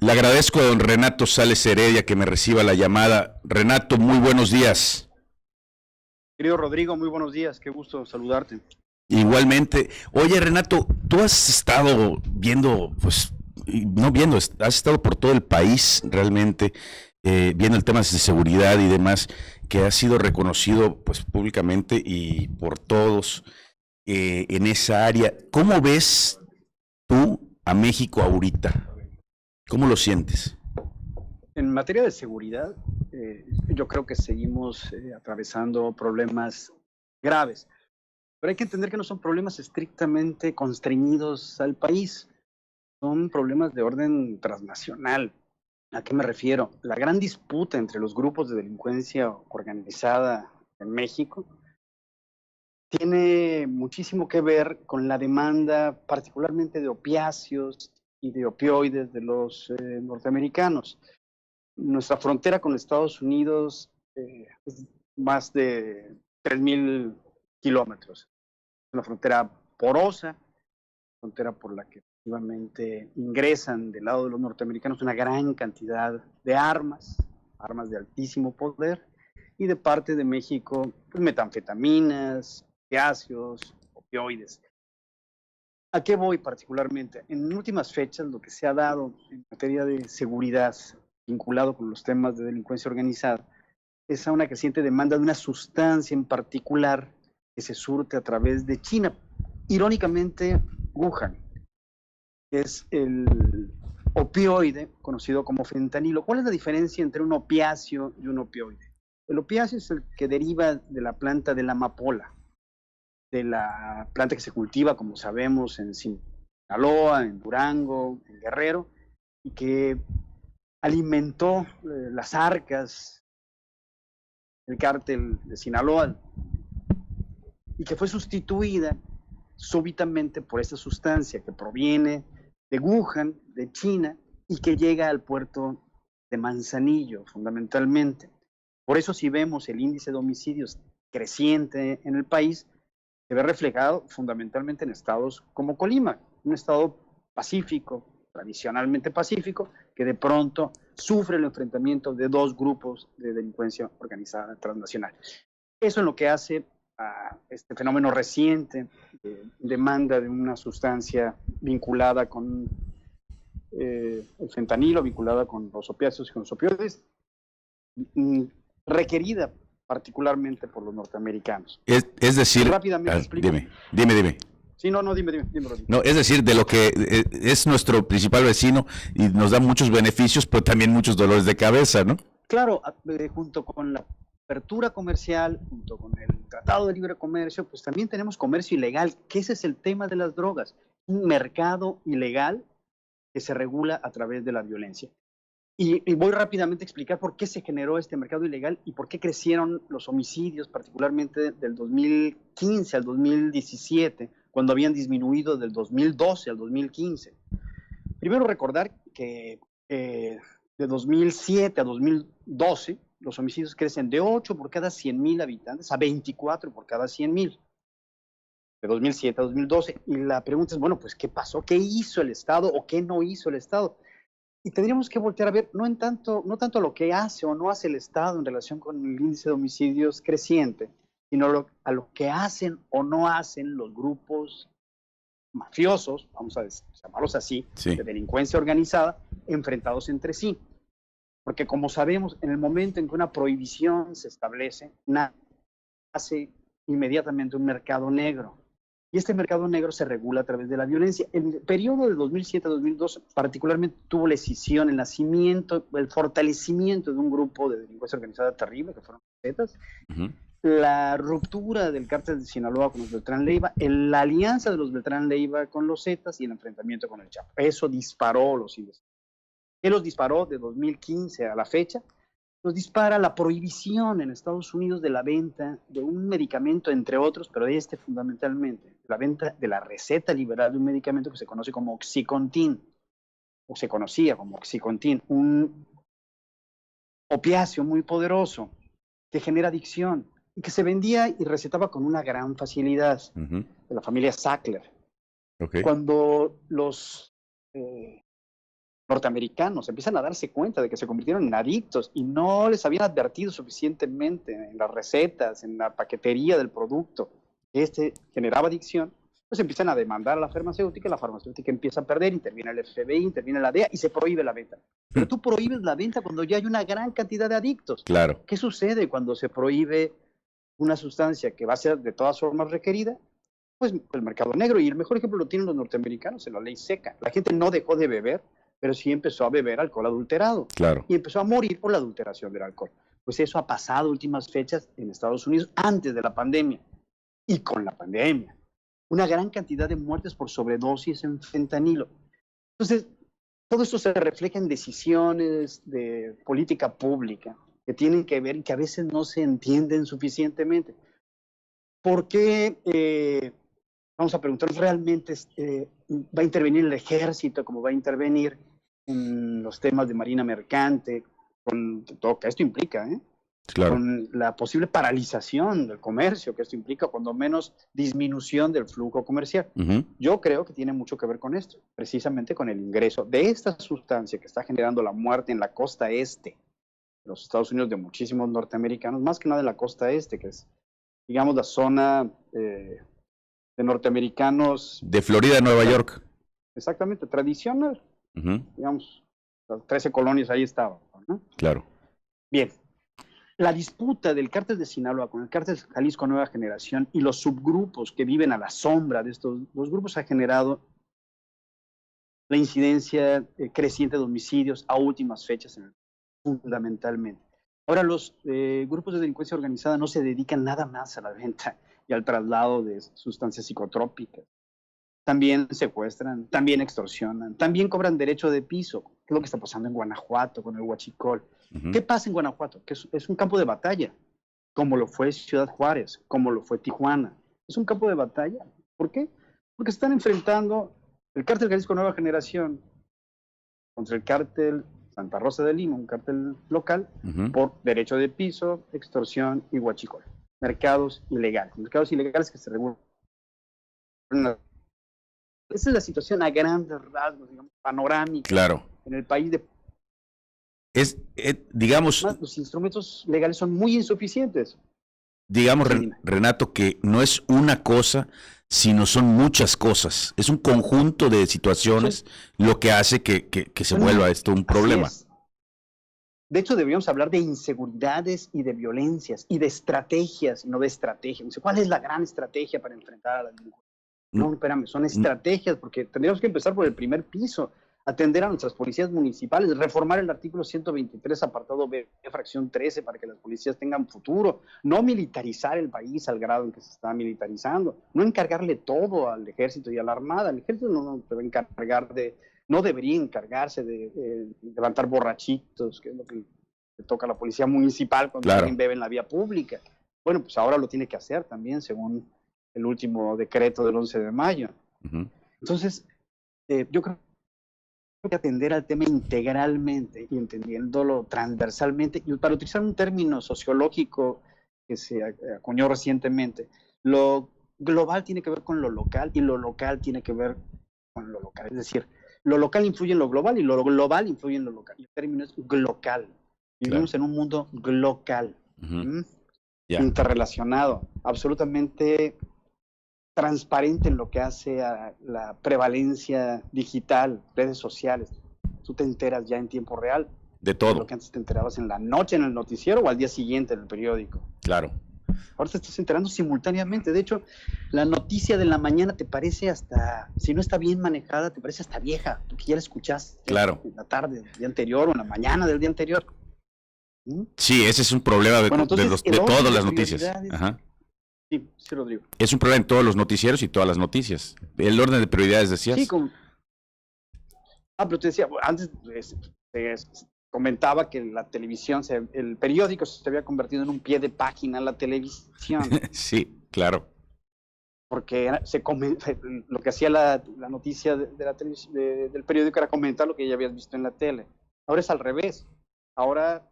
Le agradezco a don Renato Sales Heredia que me reciba la llamada. Renato, muy buenos días. Querido Rodrigo, muy buenos días, qué gusto saludarte. Igualmente. Oye, Renato, tú has estado viendo, pues, no viendo, has estado por todo el país realmente, viendo el tema de seguridad y demás, que ha sido reconocido, pues, públicamente y por todos en esa área. ¿Cómo ves tú a México ahorita? ¿Cómo lo sientes? En materia de seguridad, yo creo que seguimos atravesando problemas graves, pero hay que entender que no son problemas estrictamente constreñidos al país, son problemas de orden transnacional. ¿A qué me refiero? La gran disputa entre los grupos de delincuencia organizada en México tiene muchísimo que ver con la demanda, particularmente de opiáceos y de opioides de los norteamericanos. Nuestra frontera con Estados Unidos es más de 3,000 kilómetros. Es una frontera porosa, frontera por la que efectivamente ingresan del lado de los norteamericanos una gran cantidad de armas, armas de altísimo poder, y de parte de México, pues, metanfetaminas, opiáceos, opioides. ¿A qué voy particularmente? En últimas fechas, lo que se ha dado en materia de seguridad vinculado con los temas de delincuencia organizada es a una creciente demanda de una sustancia en particular que se surte a través de China. Irónicamente, Wuhan, que es el opioide conocido como fentanilo. ¿Cuál es la diferencia entre un opiáceo y un opioide? El opiáceo es el que deriva de la planta de la amapola, de la planta que se cultiva, como sabemos, en Sinaloa, en Durango, en Guerrero, y que alimentó las arcas del cártel de Sinaloa, y que fue sustituida súbitamente por esta sustancia que proviene de Wuhan, de China, y que llega al puerto de Manzanillo, fundamentalmente. Por eso, si vemos el índice de homicidios creciente en el país, se ve reflejado fundamentalmente en estados como Colima, un estado pacífico, tradicionalmente pacífico, que de pronto sufre el enfrentamiento de dos grupos de delincuencia organizada transnacional. Eso es lo que hace a este fenómeno reciente de demanda de una sustancia vinculada con el fentanilo, vinculada con los opiáceos y con los opioides, requerida particularmente por los norteamericanos. Es decir, rápidamente explico. Dime. Sí, no, dime. No, es decir, de lo que es nuestro principal vecino y nos da muchos beneficios, pero también muchos dolores de cabeza, ¿no? Claro, junto con la apertura comercial, junto con el Tratado de Libre Comercio, pues también tenemos comercio ilegal, que ese es el tema de las drogas, un mercado ilegal que se regula a través de la violencia. Y voy rápidamente a explicar por qué se generó este mercado ilegal y por qué crecieron los homicidios, particularmente del 2015 al 2017, cuando habían disminuido del 2012 al 2015. Primero recordar que de 2007 a 2012 los homicidios crecen de 8 por cada 100,000 habitantes a 24 por cada 100,000. De 2007 a 2012. Y la pregunta es, bueno, pues, ¿qué pasó? ¿Qué hizo el Estado o qué no hizo el Estado? Y tendríamos que voltear a ver no tanto lo que hace o no hace el Estado en relación con el índice de homicidios creciente, sino a lo que hacen o no hacen los grupos mafiosos, vamos a llamarlos así, sí, de delincuencia organizada, enfrentados entre sí. Porque como sabemos, en el momento en que una prohibición se establece, nace inmediatamente un mercado negro. Y este mercado negro se regula a través de la violencia. En el periodo de 2007 a 2012, particularmente, tuvo la escisión, el nacimiento, el fortalecimiento de un grupo de delincuencia organizada terrible, que fueron los Zetas, la ruptura del cártel de Sinaloa con los Beltrán Leiva, la alianza de los Beltrán Leiva con los Zetas y el enfrentamiento con el Chapo. Eso disparó los índices. ¿Qué los disparó de 2015 a la fecha? Nos dispara la prohibición en Estados Unidos de la venta de un medicamento, entre otros, pero fundamentalmente, la venta de la receta liberal de un medicamento que se conoce como Oxycontin, o se conocía como Oxycontin, un opiáceo muy poderoso que genera adicción y que se vendía y recetaba con una gran facilidad, de la familia Sackler. Okay. Cuando los norteamericanos empiezan a darse cuenta de que se convirtieron en adictos y no les habían advertido suficientemente en las recetas, en la paquetería del producto, que generaba adicción, pues empiezan a demandar a la farmacéutica empieza a perder, interviene el FBI, interviene la DEA y se prohíbe la venta. Pero tú prohíbes la venta cuando ya hay una gran cantidad de adictos. Claro. ¿Qué sucede cuando se prohíbe una sustancia que va a ser de todas formas requerida? Pues el mercado negro, y el mejor ejemplo lo tienen los norteamericanos en la ley seca. La gente no dejó de beber, pero sí empezó a beber alcohol adulterado. Claro. Y empezó a morir por la adulteración del alcohol. Pues eso ha pasado últimas fechas en Estados Unidos antes de la pandemia y con la pandemia. Una gran cantidad de muertes por sobredosis en fentanilo. Entonces, todo esto se refleja en decisiones de política pública que tienen que ver y que a veces no se entienden suficientemente. ¿Por qué, vamos a preguntarnos, realmente va a intervenir el ejército, como va a intervenir en los temas de marina mercante, con todo que esto implica, Claro. con la posible paralización del comercio que esto implica, cuando menos disminución del flujo comercial? Yo creo que tiene mucho que ver con esto, precisamente con el ingreso de esta sustancia que está generando la muerte en la costa este de los Estados Unidos de muchísimos norteamericanos, más que nada en la costa este, que es, digamos, la zona de norteamericanos. De Florida a Nueva York. Exactamente, tradicional. Digamos, las 13 colonias ahí estaban, ¿no? Claro. Bien. La disputa del cártel de Sinaloa con el cártel Jalisco Nueva Generación y los subgrupos que viven a la sombra de estos dos grupos ha generado la incidencia creciente de homicidios a últimas fechas, fundamentalmente. Ahora, los grupos de delincuencia organizada no se dedican nada más a la venta y al traslado de sustancias psicotrópicas. También secuestran, también extorsionan, también cobran derecho de piso, que es lo que está pasando en Guanajuato con el huachicol. ¿Qué pasa en Guanajuato? Que es un campo de batalla, como lo fue Ciudad Juárez, como lo fue Tijuana. Es un campo de batalla. ¿Por qué? Porque se están enfrentando el cártel Jalisco Nueva Generación contra el cártel Santa Rosa de Lima, un cártel local, por derecho de piso, extorsión y huachicol. Mercados ilegales que se regulan. Esa es la situación a grandes rasgos, digamos, panorámica. Claro. En el país de... digamos... Los instrumentos legales son muy insuficientes. Digamos, Renato, que no es una cosa, sino son muchas cosas. Es un conjunto de situaciones lo que hace que se vuelva esto un problema. De hecho, deberíamos hablar de inseguridades y de violencias y de estrategias, no de estrategias. ¿Cuál es la gran estrategia para enfrentar a la delincuencia? No, espérame, son estrategias, porque tendríamos que empezar por el primer piso, atender a nuestras policías municipales, reformar el artículo 123, apartado B, fracción 13, para que las policías tengan futuro, no militarizar el país al grado en que se está militarizando, no encargarle todo al ejército y a la armada. El ejército no debería encargarse de levantar borrachitos, que es lo que le toca a la policía municipal cuando alguien bebe en la vía pública. Bueno, pues ahora lo tiene que hacer también, según el último decreto del 11 de mayo. Entonces, yo creo que atender al tema integralmente y entendiéndolo transversalmente, y para utilizar un término sociológico que se acuñó recientemente, lo global tiene que ver con lo local y lo local tiene que ver con lo local. Es decir, lo local influye en lo global y lo global influye en lo local. El término es glocal. Vivimos en un mundo glocal, interrelacionado, absolutamente transparente en lo que hace a la prevalencia digital, redes sociales. Tú te enteras ya en tiempo real de todo. De lo que antes te enterabas en la noche en el noticiero o al día siguiente en el periódico. Claro. Ahora te estás enterando simultáneamente. De hecho, la noticia de la mañana te parece hasta, si no está bien manejada, te parece hasta vieja, porque ya la escuchaste en la tarde del día anterior o en la mañana del día anterior. Sí, ese es un problema de todas las noticias. Ajá. Sí, Rodrigo. Es un problema en todos los noticieros y todas las noticias. El orden de prioridades, decías. Sí, pero te decía, antes comentaba que la televisión, el periódico se había convertido en un pie de página en la televisión. Sí, claro. Porque lo que hacía la noticia del periódico era comentar lo que ya habías visto en la tele. Ahora es al revés. Ahora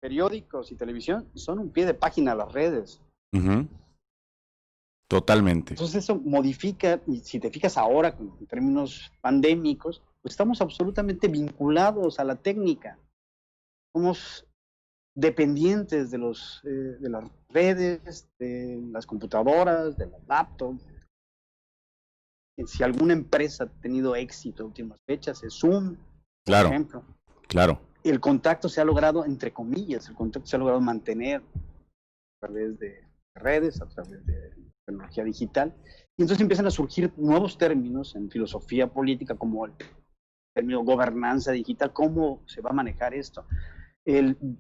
periódicos y televisión son un pie de página a las redes. Totalmente. Entonces eso modifica, y si te fijas ahora en términos pandémicos, pues estamos absolutamente vinculados a la técnica. Somos dependientes de las redes, de las computadoras, de las laptops. Si alguna empresa ha tenido éxito en últimas fechas, es Zoom, por ejemplo. Claro. El contacto se ha logrado, entre comillas, mantener a través de redes, a través de tecnología digital. Y entonces empiezan a surgir nuevos términos en filosofía política, como el término gobernanza digital. ¿Cómo se va a manejar esto?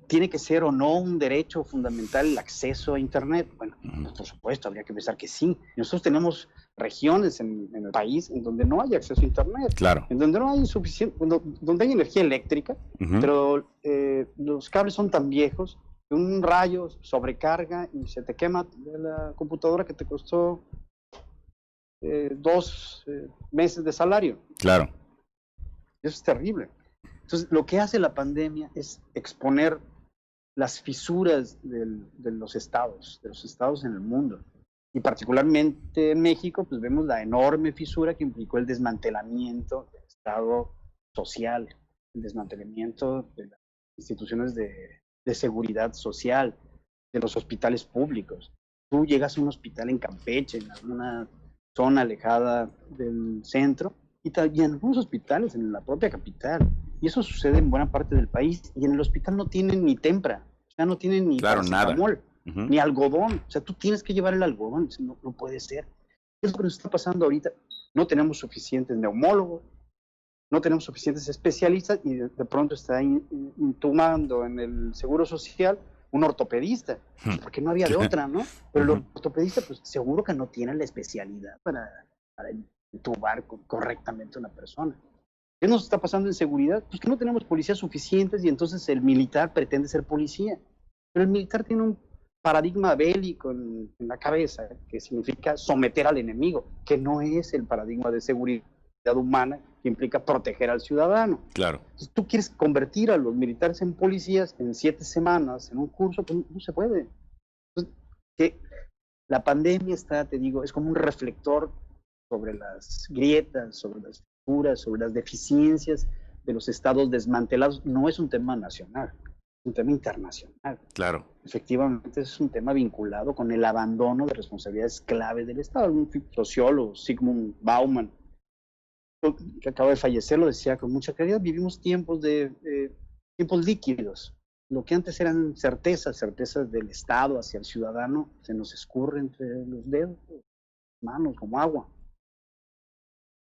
¿Tiene que ser o no un derecho fundamental el acceso a Internet? Bueno, pues por supuesto, habría que pensar que sí. Nosotros tenemos regiones en el país en donde no hay acceso a Internet, claro, en donde no hay suficiente, donde hay energía eléctrica, pero los cables son tan viejos que un rayo sobrecarga y se te quema la computadora que te costó 2 meses de salario. Claro. Eso es terrible. Entonces, lo que hace la pandemia es exponer las fisuras de los estados en el mundo. Y particularmente en México, pues vemos la enorme fisura que implicó el desmantelamiento del Estado social, el desmantelamiento de las instituciones de seguridad social, de los hospitales públicos. Tú llegas a un hospital en Campeche, en alguna zona alejada del centro, y en algunos hospitales en la propia capital. Y eso sucede en buena parte del país. Y en el hospital no tienen ni Tempra, o sea, no tienen ni paracetamol, ni algodón. O sea, tú tienes que llevar el algodón. No puede ser. Es lo que nos está pasando ahorita. No tenemos suficientes neumólogos, no tenemos suficientes especialistas, y de pronto está intubando en el Seguro Social un ortopedista, porque no había de otra, ¿no? Pero el ortopedista, pues seguro que no tiene la especialidad para intubar correctamente a una persona. ¿Qué nos está pasando en seguridad? Pues que no tenemos policías suficientes, y entonces el militar pretende ser policía. Pero el militar tiene un paradigma bélico en la cabeza, que significa someter al enemigo, que no es el paradigma de seguridad humana que implica proteger al ciudadano. Claro. Entonces, tú quieres convertir a los militares en policías en 7 semanas, en un curso, pues no se puede. Entonces, que la pandemia está, te digo, es como un reflector sobre las grietas, sobre las fisuras, sobre las deficiencias de los estados desmantelados. No es un tema nacional, es un tema internacional. Claro. Efectivamente, es un tema vinculado con el abandono de responsabilidades clave del Estado. Un sociólogo, Zygmunt Bauman, que acaba de fallecer, lo decía con mucha claridad: vivimos tiempos líquidos. Lo que antes eran certezas del Estado hacia el ciudadano, se nos escurre entre los dedos, manos, como agua.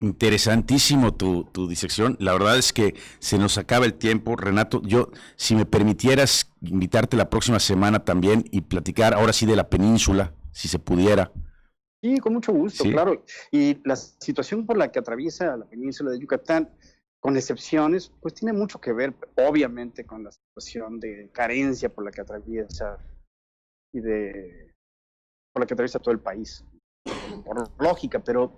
Interesantísimo tu disección. La verdad es que se nos acaba el tiempo, Renato. Yo, si me permitieras, invitarte la próxima semana también y platicar ahora sí de la península, si se pudiera. Sí, con mucho gusto, ¿sí? Claro. Y la situación por la que atraviesa la península de Yucatán, con excepciones, pues tiene mucho que ver, obviamente, con la situación de carencia por la que atraviesa por la que atraviesa todo el país, por lógica, pero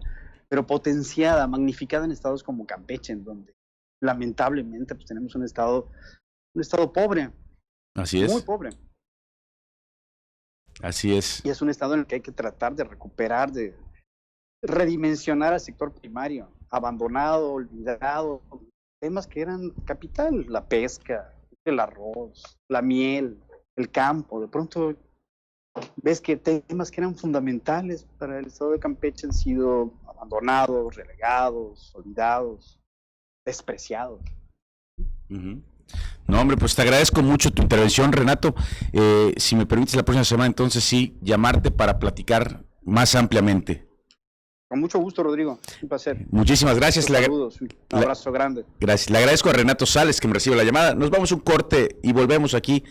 potenciada, magnificada en estados como Campeche, en donde lamentablemente pues tenemos un estado pobre. Así es. Muy pobre. Así es. Y es un estado en el que hay que tratar de recuperar, de redimensionar al sector primario, abandonado, olvidado, temas que eran capital: la pesca, el arroz, la miel, el campo. De pronto ves que temas que eran fundamentales para el estado de Campeche han sido abandonados, relegados, olvidados, despreciados. No, hombre, pues te agradezco mucho tu intervención, Renato. Si me permites, la próxima semana, entonces sí, llamarte para platicar más ampliamente. Con mucho gusto, Rodrigo. Un placer. Muchísimas gracias. Saludos. Un abrazo grande. Gracias. Le agradezco a Renato Sales que me recibe la llamada. Nos vamos a un corte y volvemos aquí